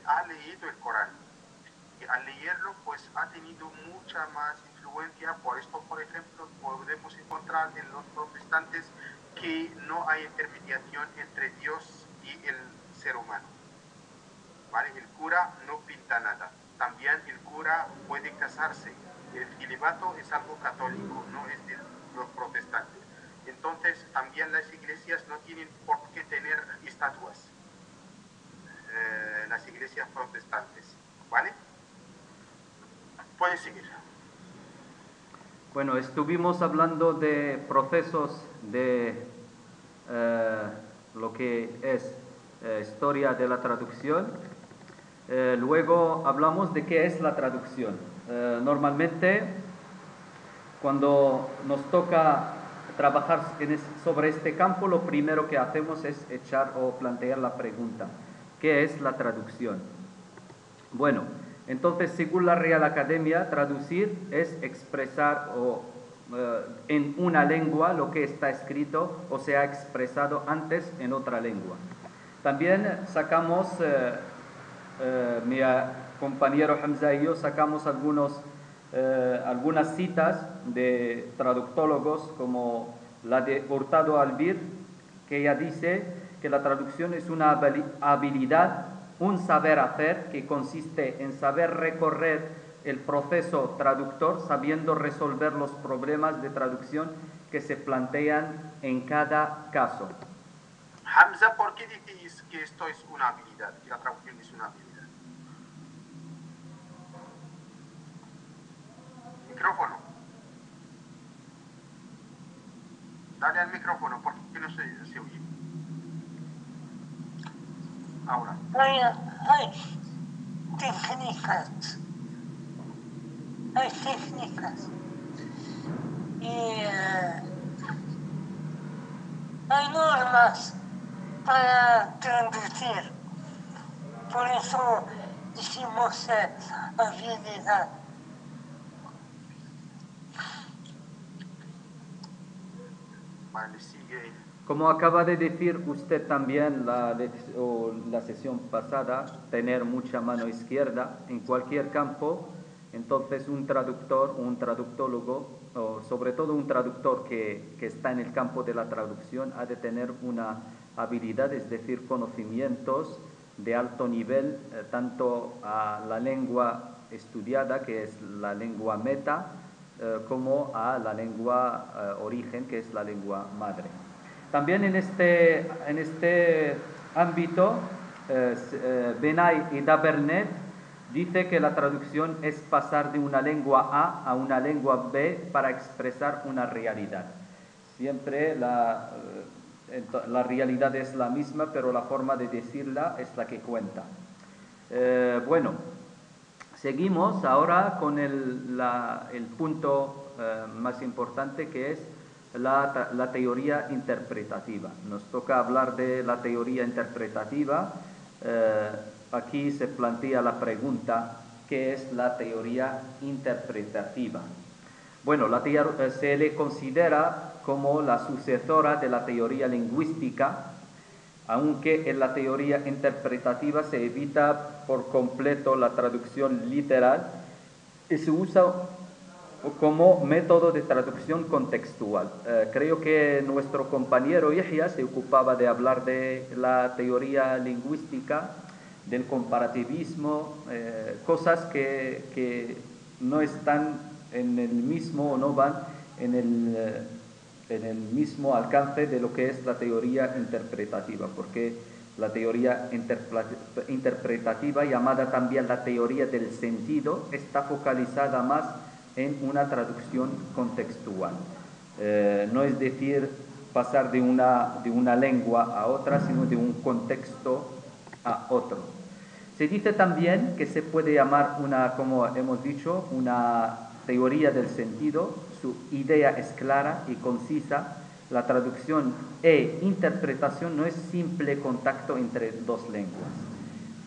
ha leído el Corán. Y al leerlo, pues ha tenido mucha más influencia. Por esto, por ejemplo, podemos encontrar en los protestantes que no hay intermediación entre Dios y el ser humano. ¿Vale? El cura no pinta nada. También el cura puede casarse. El celibato es algo católico, no es de los protestantes. Entonces, también las iglesias no tienen por qué tener estatuas, las iglesias protestantes. ¿Vale? Puedes seguir. Bueno, estuvimos hablando de procesos de lo que es historia de la traducción. Luego hablamos de qué es la traducción. Normalmente, cuando nos toca trabajar sobre este campo, lo primero que hacemos es echar o plantear la pregunta: ¿qué es la traducción? Bueno, entonces, según la Real Academia, traducir es expresar en una lengua lo que está escrito o se ha expresado antes en otra lengua. También sacamos, mi compañero Hamza y yo sacamos algunas citas de traductólogos, como la de Hurtado Albir, que ella dice que la traducción es una habilidad, un saber hacer que consiste en saber recorrer el proceso traductor, sabiendo resolver los problemas de traducción que se plantean en cada caso. Hamza, ¿por qué dices que esto es una habilidad, que la traducción es una habilidad? Micrófono. Dale al micrófono, porque no se oye. Ahora. Hay técnicas. Hay técnicas. Y hay normas para traducir. Por eso decimos habilidad. Vale, sigue. Como acaba de decir usted también la sesión pasada, tener mucha mano izquierda en cualquier campo, entonces un traductor o un traductólogo, o sobre todo un traductor que está en el campo de la traducción, ha de tener una habilidad, es decir, conocimientos de alto nivel, tanto a la lengua estudiada, que es la lengua meta, como a la lengua origen, que es la lengua madre. También en este ámbito, Benay y Dabernet dice que la traducción es pasar de una lengua A una lengua B para expresar una realidad. Siempre la realidad es la misma, pero la forma de decirla es la que cuenta. Bueno, seguimos ahora con el punto más importante, que es la teoría interpretativa. Nos toca hablar de la teoría interpretativa. Aquí se plantea la pregunta: ¿qué es la teoría interpretativa? Bueno, se le considera como la sucesora de la teoría lingüística, aunque en la teoría interpretativa se evita por completo la traducción literal y se usa como método de traducción contextual. Creo que nuestro compañero Yahya se ocupaba de hablar de la teoría lingüística, del comparativismo, cosas que no están en el mismo o no van en el mismo alcance de lo que es la teoría interpretativa, porque la teoría interpretativa, llamada también la teoría del sentido, está focalizada más en una traducción contextual. No es decir, pasar de una lengua a otra, sino de un contexto a otro. Se dice también que se puede llamar como hemos dicho, una teoría del sentido. Su idea es clara y concisa. La traducción e interpretación no es simple contacto entre dos lenguas.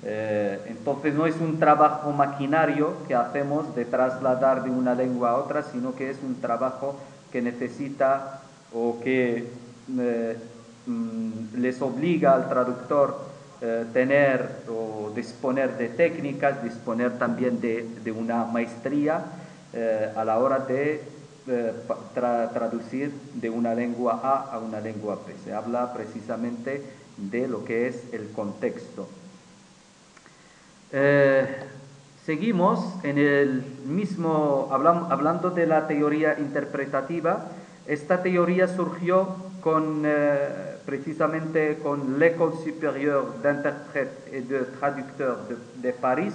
Entonces no es un trabajo maquinario que hacemos de trasladar de una lengua a otra, sino que es un trabajo que necesita o que les obliga al traductor tener o disponer de técnicas, disponer también de una maestría a la hora de traducir de una lengua A una lengua B. Se habla precisamente de lo que es el contexto. Seguimos en el mismo, hablando de la teoría interpretativa. Esta teoría surgió precisamente con l'École supérieure d'interprètes et de traducteurs de París,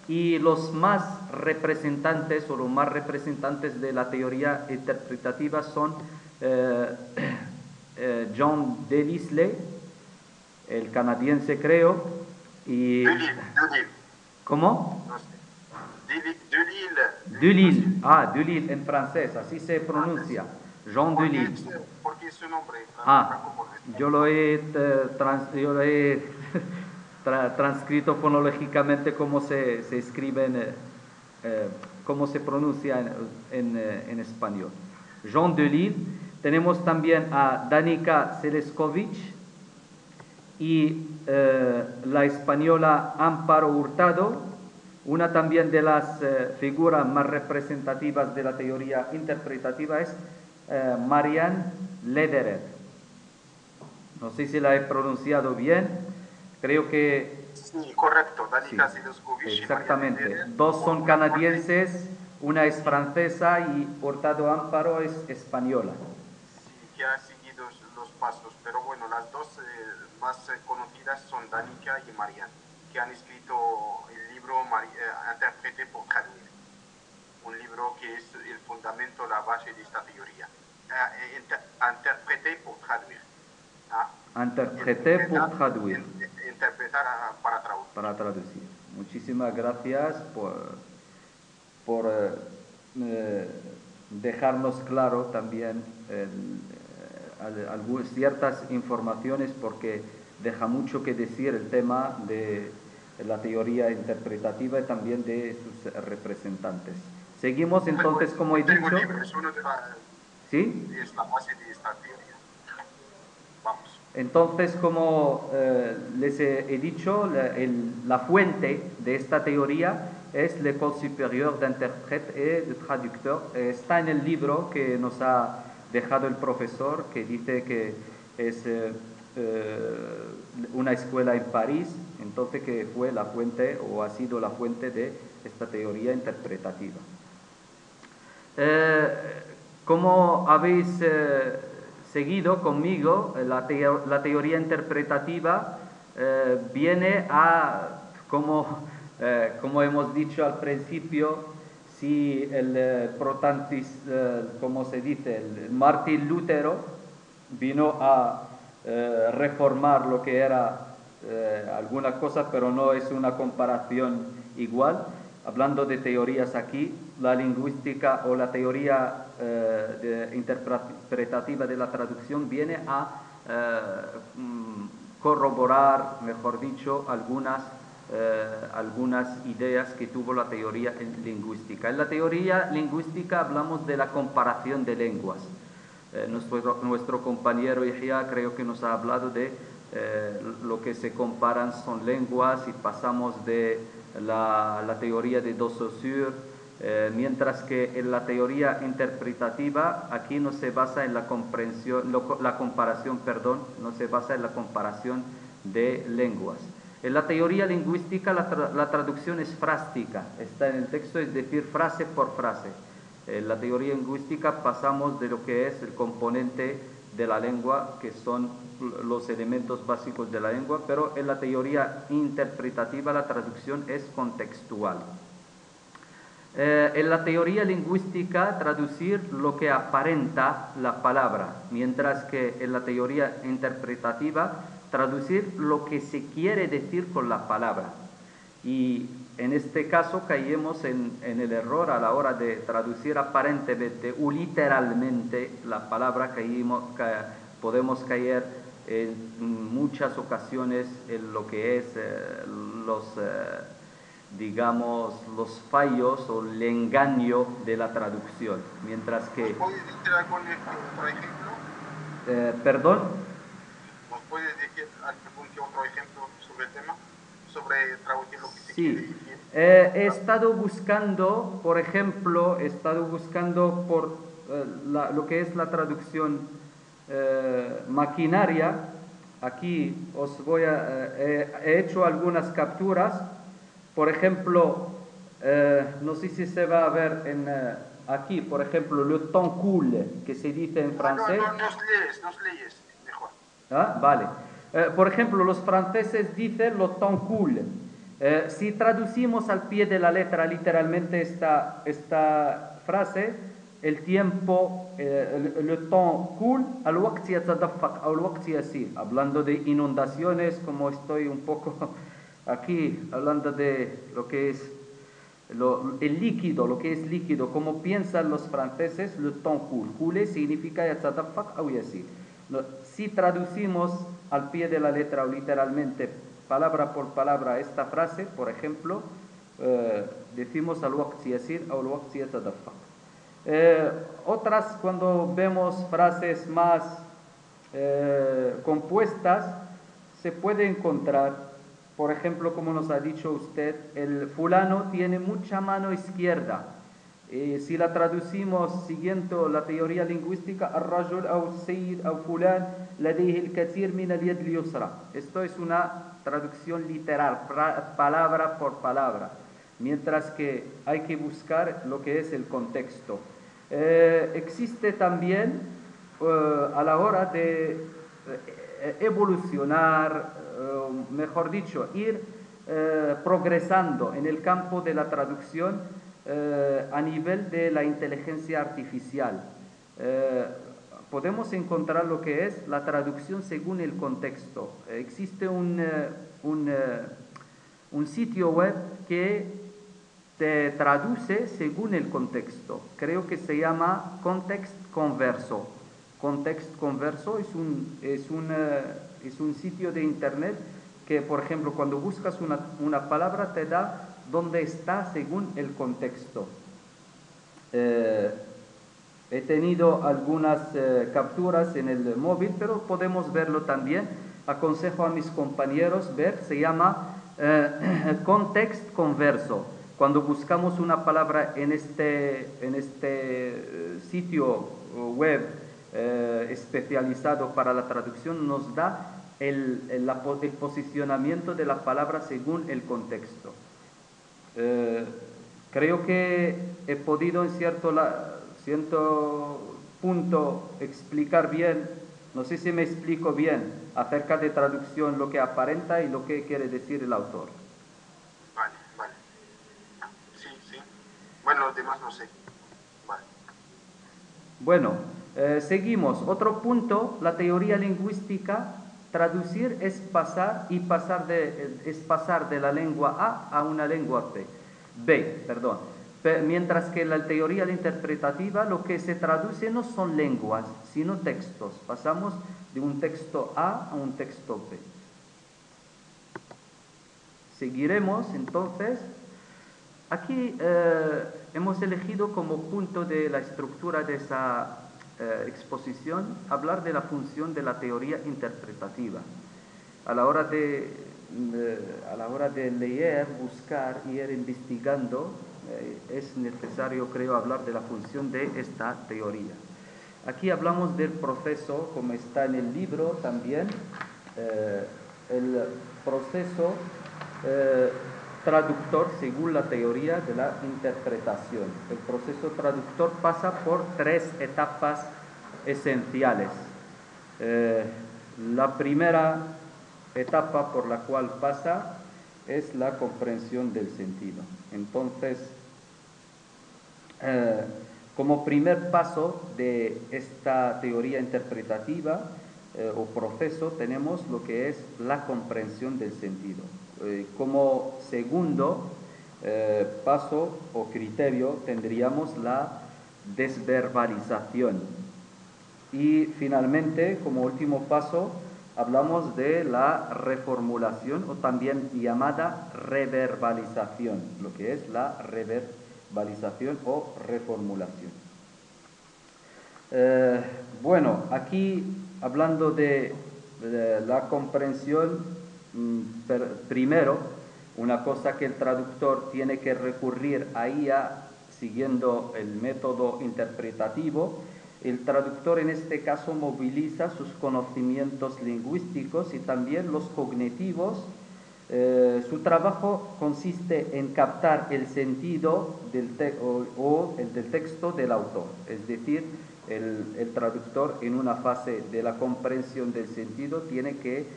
y los más representantes o los más representantes de la teoría interpretativa son John Delisle, el canadiense creo, y... Delille. ¿Cómo? No sé. Delille. Delille. Delille en francés, así se pronuncia. Jean Delille. Porque es su nombre. Yo lo he transcrito fonológicamente como se escribe, cómo se pronuncia en español. Jean Delille. Tenemos también a Danica Seleskovic y la española Amparo Hurtado, una también de las figuras más representativas de la teoría interpretativa es Marianne Lederer. No sé si la he pronunciado bien, creo que... Sí, correcto, Danica Seleskovic. Exactamente, dos son canadienses, una es francesa y Hurtado Amparo es española. Sí, que ha seguido los pasos, pero bueno, las dos más conocidas son Danica y Marianne, que han escrito el libro Interpréter pour traduire, un libro que es el fundamento, la base de esta teoría. Interpréter pour traduire. Interpréter pour traduire. Interpretar para traducir. Para traducir. Muchísimas gracias por dejarnos claro también ciertas informaciones, porque deja mucho que decir el tema de la teoría interpretativa y también de sus representantes. Seguimos entonces, como he dicho. ¿Sí? Es la base de esta teoría. Vamos. Entonces, como les he dicho, la fuente de esta teoría es l'École supérieure d'interprètes et de traducteurs. Está en el libro que nos ha dejado el profesor, que dice que es una escuela en París, entonces que fue la fuente o ha sido la fuente de esta teoría interpretativa. Como habéis seguido conmigo, la teoría interpretativa viene a, como hemos dicho al principio, si el como se dice, el Martín Lutero vino a reformar lo que era alguna cosa, pero no es una comparación igual. Hablando de teorías aquí, la lingüística o la teoría interpretativa de la traducción viene a corroborar, mejor dicho, algunas ideas que tuvo la teoría lingüística. En la teoría lingüística hablamos de la comparación de lenguas. Nuestro compañero Yahya creo que nos ha hablado de lo que se comparan son lenguas, y pasamos de la teoría de de Saussure, mientras que en la teoría interpretativa aquí no se basa en la comparación, no se basa en la comparación de lenguas. En la teoría lingüística la traducción es frástica, está en el texto, es decir, frase por frase. En la teoría lingüística pasamos de lo que es el componente de la lengua, que son los elementos básicos de la lengua, pero en la teoría interpretativa la traducción es contextual. En la teoría lingüística traducir lo que aparenta la palabra, mientras que en la teoría interpretativa traducir lo que se quiere decir con la palabra. Y en este caso caemos en el error a la hora de traducir aparentemente o literalmente la palabra. Podemos caer en muchas ocasiones en lo que es los fallos o el engaño de la traducción, mientras que... ¿Nos puede decir algún otro ejemplo? ¿Perdón? ¿Nos puede decir algún otro ejemplo sobre el tema, sobre traducir lo que se quiere Sí, decir. he estado buscando, por ejemplo, por lo que es la traducción maquinaria. Aquí os voy a, he hecho algunas capturas. Por ejemplo, no sé si se va a ver aquí, por ejemplo, le temps coule, que se dice en francés. Nos leyes, mejor. Ah, vale. Por ejemplo, los franceses dicen le temps coule. Si traducimos al pie de la letra literalmente esta frase, el tiempo, le temps coule, الوقت يتدفق أو الوقت يسير. Hablando de inundaciones, como estoy un poco aquí hablando de lo que es el líquido, lo que es líquido, como piensan los franceses, le temps coule. Coule significa يتدفق أو يسير. Si traducimos al pie de la letra o literalmente palabra por palabra esta frase, por ejemplo, decimos الوقت يسير أو الوقت يتدفق. Otras, cuando vemos frases más compuestas, se puede encontrar, por ejemplo, como nos ha dicho usted, el fulano tiene mucha mano izquierda. Si la traducimos siguiendo la teoría lingüística, الرجل أو السيد أو فلان لديه الكثير من اليد اليسرى. Esto es una traducción literal, palabra por palabra, mientras que hay que buscar lo que es el contexto. Existe también a la hora de evolucionar, mejor dicho, ir progresando en el campo de la traducción a nivel de la inteligencia artificial. Podemos encontrar lo que es la traducción según el contexto. Existe un sitio web que te traduce según el contexto. Creo que se llama Context Converso. Context Converso es un sitio de internet que, por ejemplo, cuando buscas una palabra te da dónde está según el contexto. He tenido algunas capturas en el móvil, pero podemos verlo también. Aconsejo a mis compañeros ver, se llama Context Converso. Cuando buscamos una palabra en este sitio web especializado para la traducción, nos da el posicionamiento de la palabra según el contexto. Creo que he podido en cierto punto explicar bien, no sé si me explico bien, acerca de traducción, lo que aparenta y lo que quiere decir el autor. Vale. Sí. Bueno, los demás no sé. Vale. Bueno, seguimos. Otro punto, la teoría lingüística. Traducir es pasar de la lengua A una lengua B. Mientras que la teoría interpretativa lo que se traduce no son lenguas, sino textos. Pasamos de un texto A a un texto B. Seguiremos entonces. Aquí hemos elegido como punto de la estructura de esa exposición hablar de la función de la teoría interpretativa. A la hora de leer, buscar y ir investigando, es necesario, creo, hablar de la función de esta teoría. Aquí hablamos del proceso, como está en el libro también, el proceso traductor según la teoría de la interpretación. El proceso traductor pasa por 3 etapas esenciales. La primera etapa por la cual pasa es la comprensión del sentido. Entonces, como primer paso de esta teoría interpretativa o proceso tenemos lo que es la comprensión del sentido. Como segundo paso o criterio tendríamos la desverbalización. Y finalmente, como último paso, hablamos de la reformulación o también llamada reverbalización, lo que es la reverbalización o reformulación. Bueno, aquí hablando de la comprensión Primero, una cosa que el traductor tiene que recurrir a ella siguiendo el método interpretativo. El traductor en este caso moviliza sus conocimientos lingüísticos y también los cognitivos. Su trabajo consiste en captar el sentido del del texto del autor, es decir, el traductor en una fase de la comprensión del sentido tiene que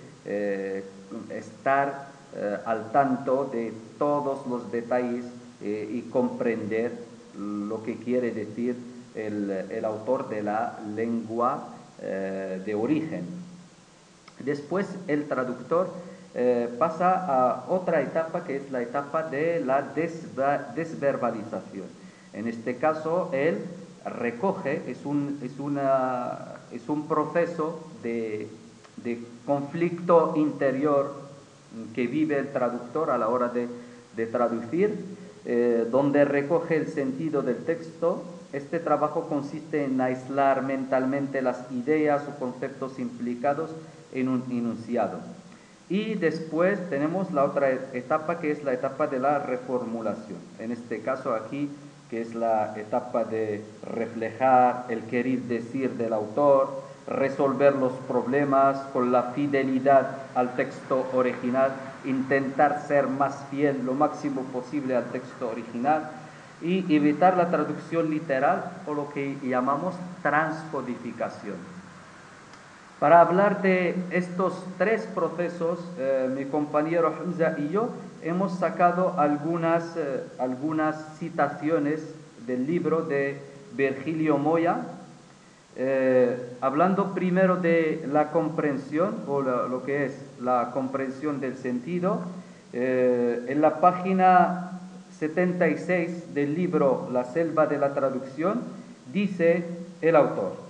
estar al tanto de todos los detalles y comprender lo que quiere decir el autor de la lengua de origen. Después el traductor pasa a otra etapa que es la etapa de la desverbalización. En este caso él recoge, es un proceso de conflicto interior que vive el traductor a la hora de traducir, donde recoge el sentido del texto. Este trabajo consiste en aislar mentalmente las ideas o conceptos implicados en un enunciado. Y después tenemos la otra etapa que es la etapa de la reformulación. En este caso aquí, que es la etapa de reflejar el querer decir del autor, resolver los problemas con la fidelidad al texto original, intentar ser más fiel lo máximo posible al texto original y evitar la traducción literal o lo que llamamos transcodificación. Para hablar de estos tres procesos, mi compañero Hamza y yo hemos sacado algunas citaciones del libro de Virgilio Moya, hablando primero de la comprensión o lo que es la comprensión del sentido. En la página 76 del libro La selva de la traducción dice el autor: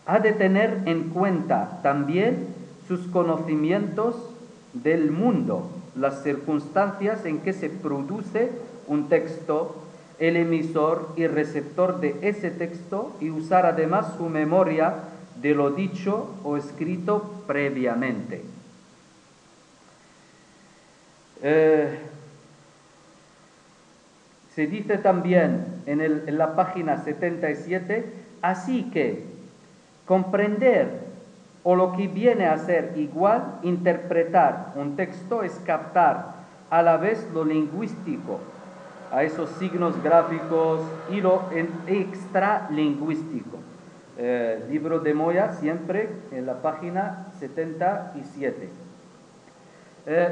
ha de tener en cuenta también sus conocimientos del mundo, las circunstancias en que se produce un texto, el emisor y receptor de ese texto, y usar además su memoria de lo dicho o escrito previamente. Se dice también en la página 77, así que comprender o lo que viene a ser igual, interpretar un texto es captar a la vez lo lingüístico, a esos signos gráficos, y lo extralingüístico. Libro de Moya, siempre en la página 77.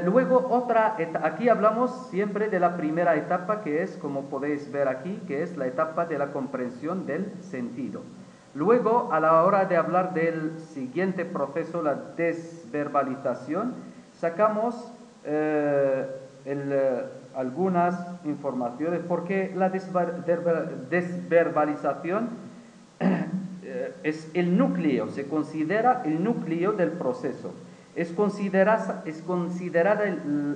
Luego aquí hablamos siempre de la primera etapa, que es, como podéis ver aquí, que es la etapa de la comprensión del sentido. Luego, a la hora de hablar del siguiente proceso, la desverbalización, sacamos algunas informaciones, porque la desverbalización es el núcleo, se considera el núcleo del proceso. Es considerada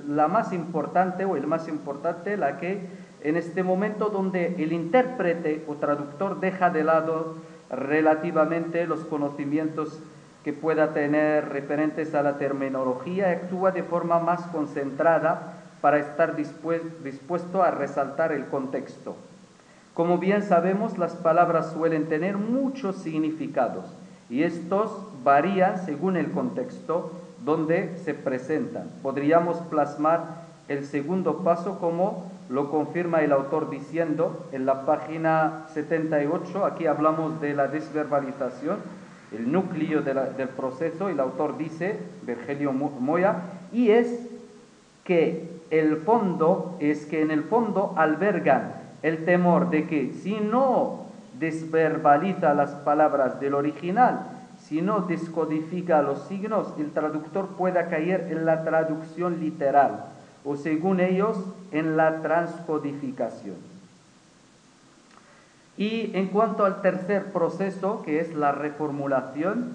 la más importante o el más importante, la que en este momento donde el intérprete o traductor deja de lado relativamente los conocimientos que pueda tener referentes a la terminología, actúa de forma más concentrada para estar dispuesto a resaltar el contexto. Como bien sabemos, las palabras suelen tener muchos significados y estos varían según el contexto donde se presentan. Podríamos plasmar el segundo paso como lo confirma el autor diciendo en la página 78, aquí hablamos de la desverbalización, el núcleo del proceso, y el autor dice, Virgilio Moya, y es que en el fondo albergan el temor de que si no desverbaliza las palabras del original, si no descodifica los signos, el traductor pueda caer en la traducción literal, o según ellos, en la transcodificación. Y en cuanto al tercer proceso, que es la reformulación,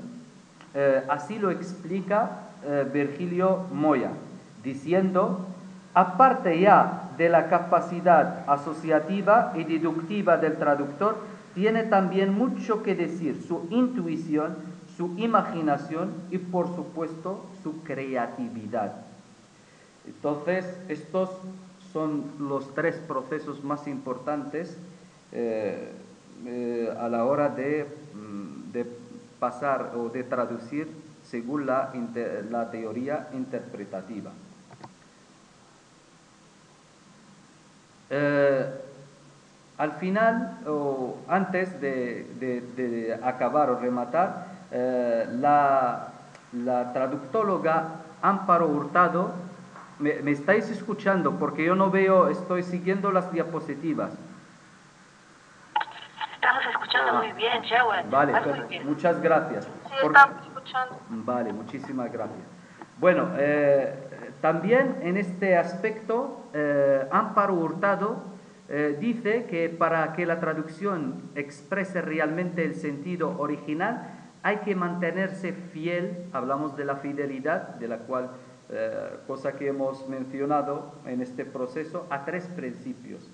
así lo explica Virgilio Moya, diciendo: aparte ya de la capacidad asociativa y deductiva del traductor, tiene también mucho que decir su intuición, su imaginación y por supuesto su creatividad. Entonces, estos son los tres procesos más importantes a la hora de pasar o de traducir según la teoría interpretativa. Al final, o antes de acabar o rematar, la traductóloga Amparo Hurtado, ¿me estáis escuchando? Porque yo no veo, estoy siguiendo las diapositivas. Estamos escuchando muy bien, Jawed. Vale, Vas muy bien. muchas gracias. Sí, estamos escuchando. Vale, muchísimas gracias. Bueno, también en este aspecto, Amparo Hurtado dice que para que la traducción exprese realmente el sentido original, hay que mantenerse fiel, hablamos de la fidelidad, de la cual, cosa que hemos mencionado en este proceso, a tres principios.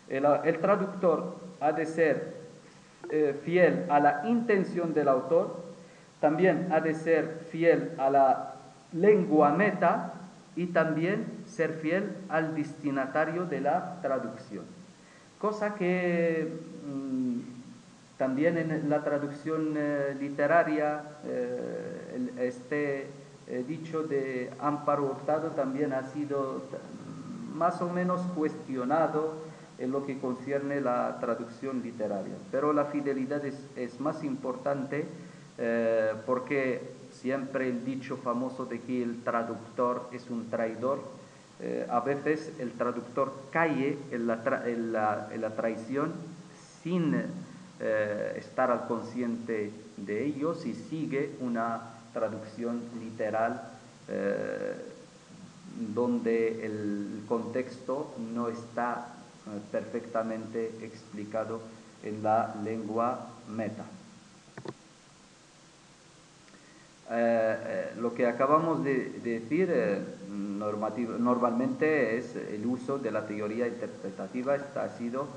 El traductor ha de ser fiel a la intención del autor, también ha de ser fiel a la lengua meta y también ser fiel al destinatario de la traducción. Cosa que también en la traducción literaria, este dicho de Amparo Hurtado también ha sido más o menos cuestionado en lo que concierne la traducción literaria. Pero la fidelidad es más importante porque siempre el dicho famoso de que el traductor es un traidor, a veces el traductor cae en la traición sin estar al consciente de ello si sigue una traducción literal donde el contexto no está perfectamente explicado en la lengua meta. Lo que acabamos de decir normalmente es el uso de la teoría interpretativa. Esta ha sido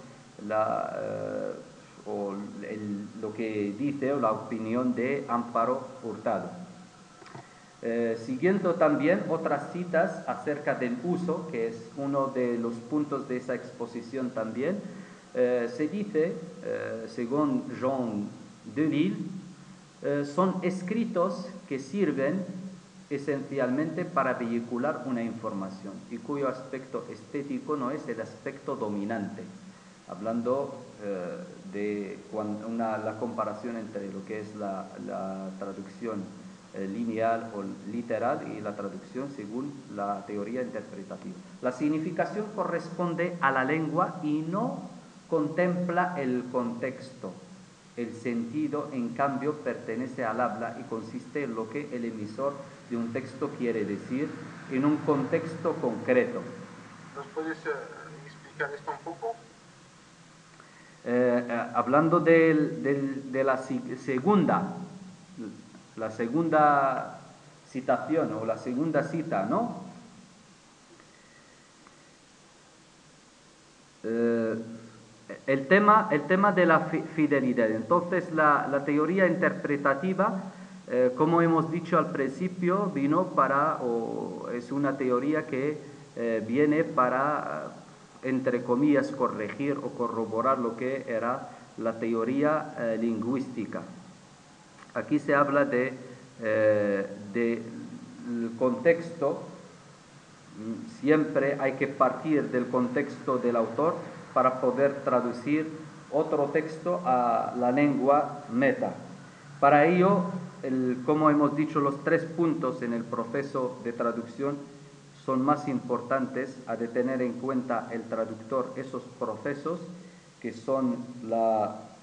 lo que dice o la opinión de Amparo Hurtado. Siguiendo también otras citas acerca del uso, que es uno de los puntos de esa exposición también, se dice, según Jean Delisle, son escritos que sirven esencialmente para vehicular una información y cuyo aspecto estético no es el aspecto dominante, hablando de la comparación entre lo que es la traducción lineal o literal y la traducción según la teoría interpretativa. La significación corresponde a la lengua y no contempla el contexto. El sentido, en cambio, pertenece al habla y consiste en lo que el emisor de un texto quiere decir en un contexto concreto. ¿Nos puedes explicar esto un poco? Hablando de la segunda citación o la segunda cita, ¿no? El tema de la fidelidad. Entonces, la teoría interpretativa, como hemos dicho al principio, es una teoría que viene para, entre comillas, corregir o corroborar lo que era la teoría lingüística. Aquí se habla del contexto. Siempre hay que partir del contexto del autor para poder traducir otro texto a la lengua meta. Para ello, como hemos dicho, los tres puntos en el proceso de traducción son más importantes a de tener en cuenta el traductor, esos procesos que son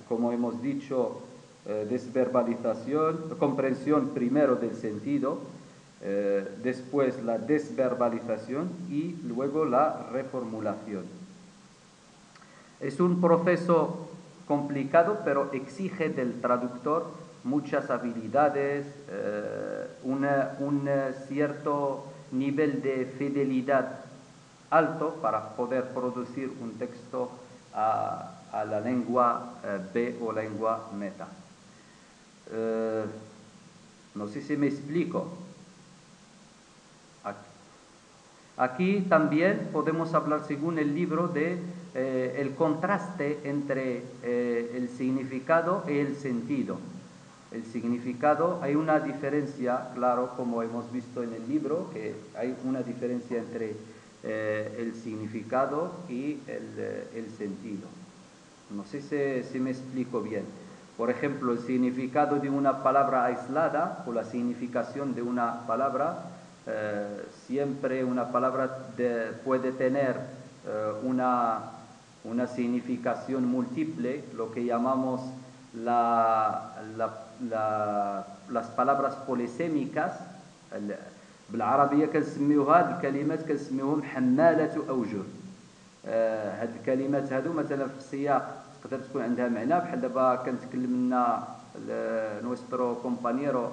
como hemos dicho, desverbalización, comprensión primero del sentido, después la desverbalización y luego la reformulación. Es un proceso complicado, pero exige del traductor muchas habilidades, un cierto nivel de fidelidad alto para poder producir un texto a la lengua B o lengua meta. No sé si me explico. Aquí también podemos hablar, según el libro, de el contraste entre el significado y el sentido. El significado, hay una diferencia, claro, como hemos visto en el libro, que hay una diferencia entre el significado y el sentido. No sé si me explico bien. Por ejemplo, el significado de una palabra aislada o la significación de una palabra, siempre una palabra puede tener una significación múltiple, lo que llamamos las palabras polisémicas. بالعربية كنسميوها هاد الكلمات كنسميوهم حمالة أوجه. هاد الكلمات هادو مثلا في السياق تقدر تكون عندها معنى، بحال دابا كنتكلم لنا نوسترو كومبانيرو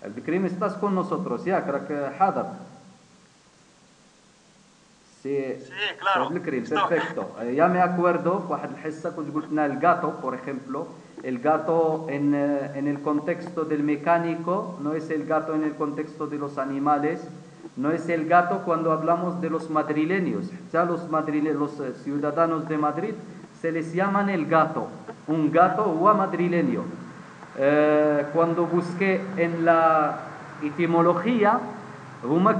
عبد الكريم استاس كون نوسوتروس، ياك راك حاضر؟ سي claro. عبد الكريم بيرفكتو. يا مي اكوردو واحد الحصه كنت قلت لنا الجاتو por ejemplo. El gato en el contexto del mecánico no es el gato en el contexto de los animales, no es el gato cuando hablamos de los madrileños. Ya los ciudadanos de Madrid se les llaman el gato, un gato o madrileño. Cuando busqué en la etimología,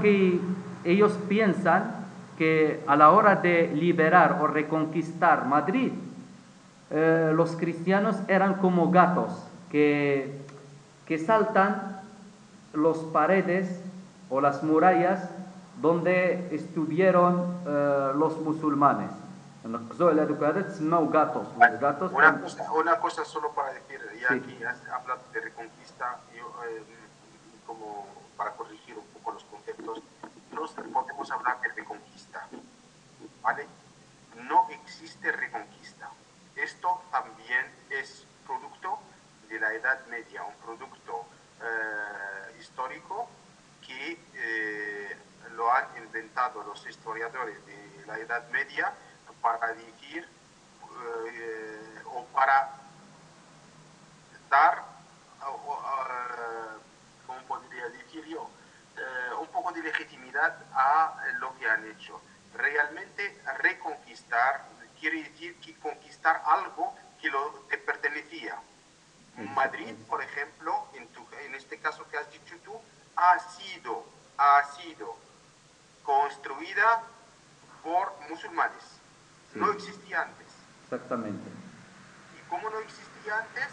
que ellos piensan que a la hora de liberar o reconquistar Madrid, los cristianos eran como gatos que saltan las paredes o las murallas donde estuvieron los musulmanes. Una cosa solo para decir, ya sí. que has hablado de reconquista, como para corregir un poco los conceptos, no podemos hablar de reconquista, ¿vale? No existe reconquista. Esto también es producto de la Edad Media, un producto histórico que lo han inventado los historiadores de la Edad Media para decir o para dar, ¿cómo podría decir yo? Un poco de legitimidad a lo que han hecho. Realmente reconquistar quiere decir que conquistar algo que te pertenecía. Madrid, por ejemplo, en este caso que has dicho tú, ha sido construida por musulmanes. Sí. No existía antes. Exactamente. Y como no existía antes,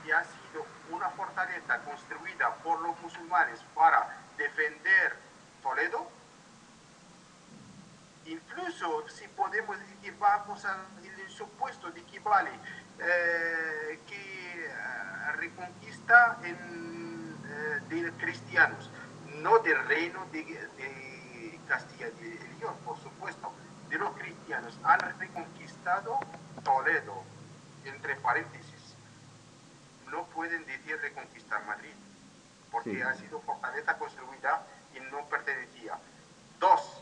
y ha sido una fortaleza construida por los musulmanes para defender Toledo, incluso si podemos decir, vamos al supuesto de que vale, que reconquista de cristianos, no del reino de Castilla y León, por supuesto, de los cristianos, han reconquistado Toledo, entre paréntesis. No pueden decir reconquistar Madrid, porque sí. Ha sido fortaleza construida y no pertenecía. Dos,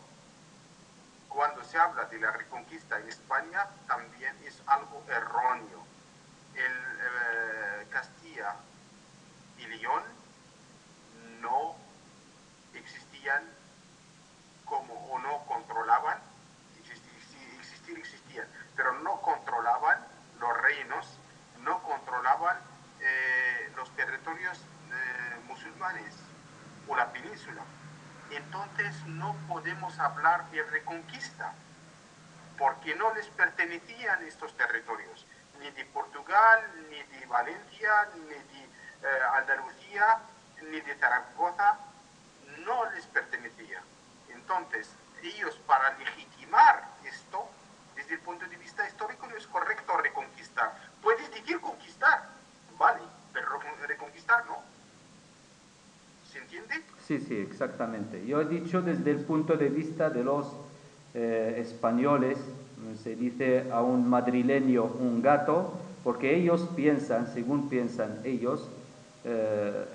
cuando se habla de la reconquista en España, también es algo erróneo. Castilla y León no existían o no controlaban, existían, pero no controlaban los reinos, no controlaban los territorios musulmanes o la península. Entonces no podemos hablar de reconquista, porque no les pertenecían estos territorios, ni de Portugal, ni de Valencia, ni de Andalucía, ni de Zaragoza, no les pertenecía. Entonces, ellos para legitimar esto, desde el punto de vista histórico, no es correcto reconquistar. Puedes decir conquistar, vale, pero reconquistar no. ¿Se entiende? Sí, sí, exactamente. Yo he dicho desde el punto de vista de los españoles, se dice a un madrileño un gato, porque ellos piensan, según piensan ellos,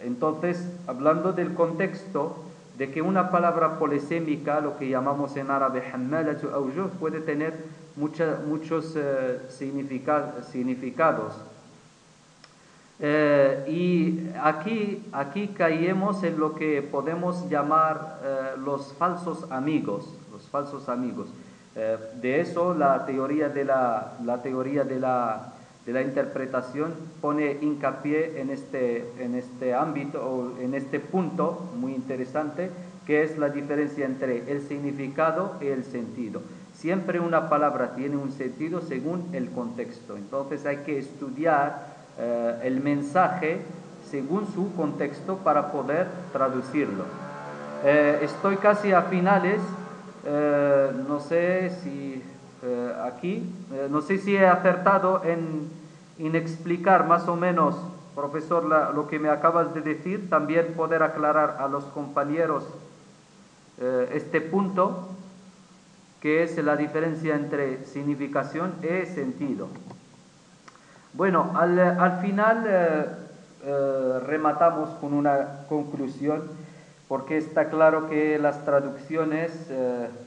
entonces, hablando del contexto de que una palabra polisémica, lo que llamamos en árabe hammalatu awjuh, puede tener muchos significados. Y aquí caemos en lo que podemos llamar los falsos amigos, los falsos amigos. De eso la teoría de la interpretación pone hincapié en este ámbito o en este punto muy interesante, que es la diferencia entre el significado y el sentido. Siempre una palabra tiene un sentido según el contexto. Entonces hay que estudiar el mensaje según su contexto para poder traducirlo. Estoy casi a finales, no sé si no sé si he acertado en explicar más o menos, profesor, lo que me acabas de decir, también poder aclarar a los compañeros este punto, que es la diferencia entre significación y sentido. Bueno, al final rematamos con una conclusión, porque está claro que las traducciones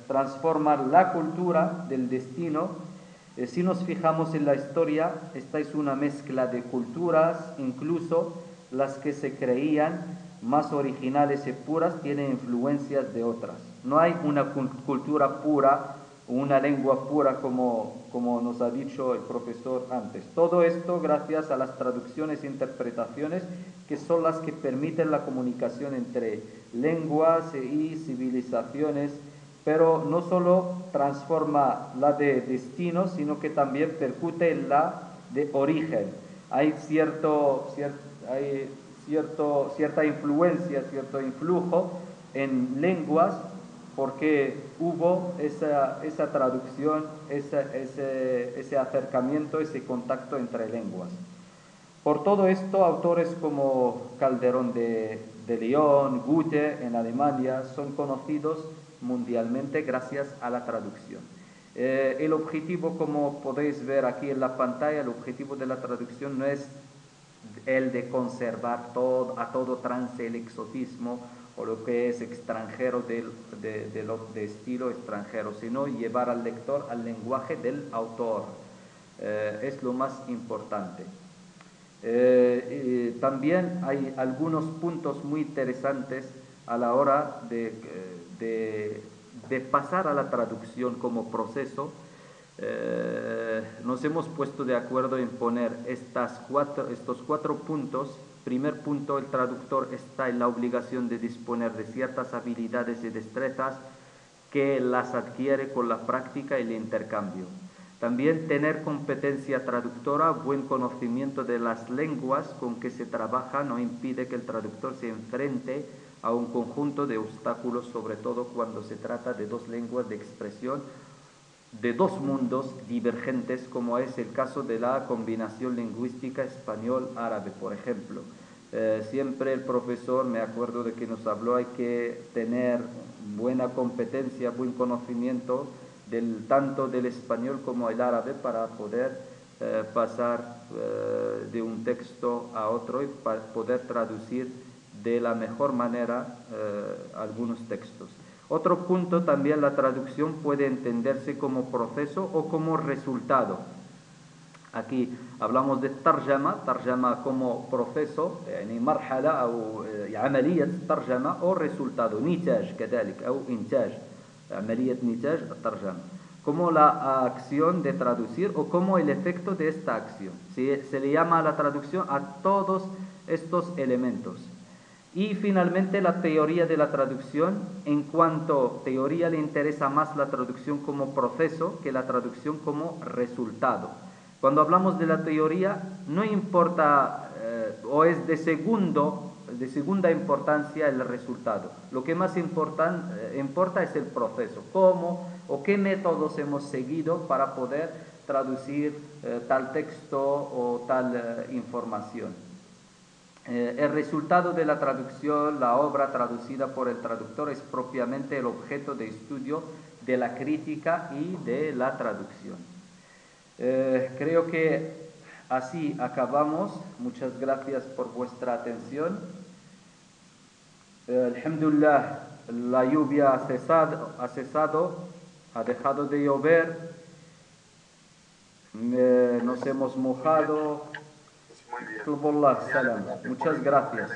transforman la cultura del destino. Si nos fijamos en la historia, esta es una mezcla de culturas, incluso las que se creían más originales y puras tienen influencias de otras. No hay una cultura pura, una lengua pura como nos ha dicho el profesor antes. Todo esto gracias a las traducciones e interpretaciones, que son las que permiten la comunicación entre lenguas y civilizaciones, pero no solo transforma la de destino, sino que también percute en la de origen. Hay cierta influencia, cierto influjo en lenguas, porque hubo esa traducción, ese acercamiento, ese contacto entre lenguas. Por todo esto, autores como Calderón de León, Goethe en Alemania, son conocidos mundialmente gracias a la traducción. El objetivo, como podéis ver aquí en la pantalla, el objetivo de la traducción no es el de conservar a todo trance el exotismo o lo que es extranjero de estilo extranjero, sino llevar al lector al lenguaje del autor. Es lo más importante. También hay algunos puntos muy interesantes a la hora de pasar a la traducción como proceso. Nos hemos puesto de acuerdo en poner estos cuatro puntos. Primer punto, el traductor está en la obligación de disponer de ciertas habilidades y destrezas que las adquiere con la práctica y el intercambio. También tener competencia traductora, buen conocimiento de las lenguas con que se trabaja no impide que el traductor se enfrente a un conjunto de obstáculos, sobre todo cuando se trata de dos lenguas de expresión de dos mundos divergentes, como es el caso de la combinación lingüística español-árabe, por ejemplo. Siempre el profesor, me acuerdo de que nos habló, hay que tener buena competencia, buen conocimiento tanto del español como el árabe para poder pasar de un texto a otro y para poder traducir de la mejor manera algunos textos. Otro punto también, la traducción puede entenderse como proceso o como resultado. Aquí hablamos de tarjama como proceso, يعني مرحلة أو عملية ترجمة أو resultado, نتاج كذلك أو إنتاج, عملية نتاج الترجمة, como la acción de traducir o como el efecto de esta acción. Se le llama a la traducción a todos estos elementos. Y finalmente la teoría de la traducción. En cuanto teoría le interesa más la traducción como proceso que la traducción como resultado. Cuando hablamos de la teoría no importa o es de segunda importancia el resultado. Lo que más importa es el proceso, cómo o qué métodos hemos seguido para poder traducir tal texto o tal información. El resultado de la traducción, la obra traducida por el traductor, es propiamente el objeto de estudio de la crítica y de la traducción. Creo que así acabamos. Muchas gracias por vuestra atención. Alhamdulillah, la lluvia ha cesado, ha dejado de llover, nos hemos mojado. muy bien. Tubollah, salam. Muchas gracias.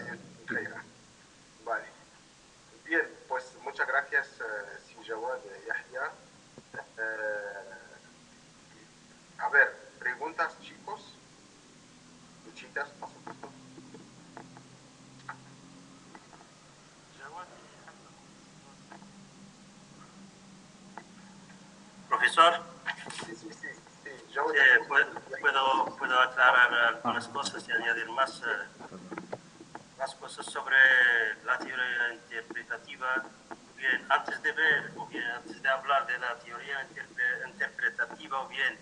Vale. Bien, pues muchas gracias, Sijawad Yahya. A ver, preguntas, chicos y chicas, por supuesto. Profesor, Sí. Jawad, puedo aclarar algunas cosas y añadir más cosas sobre la teoría interpretativa. Bien, antes de hablar de la teoría interpretativa, o bien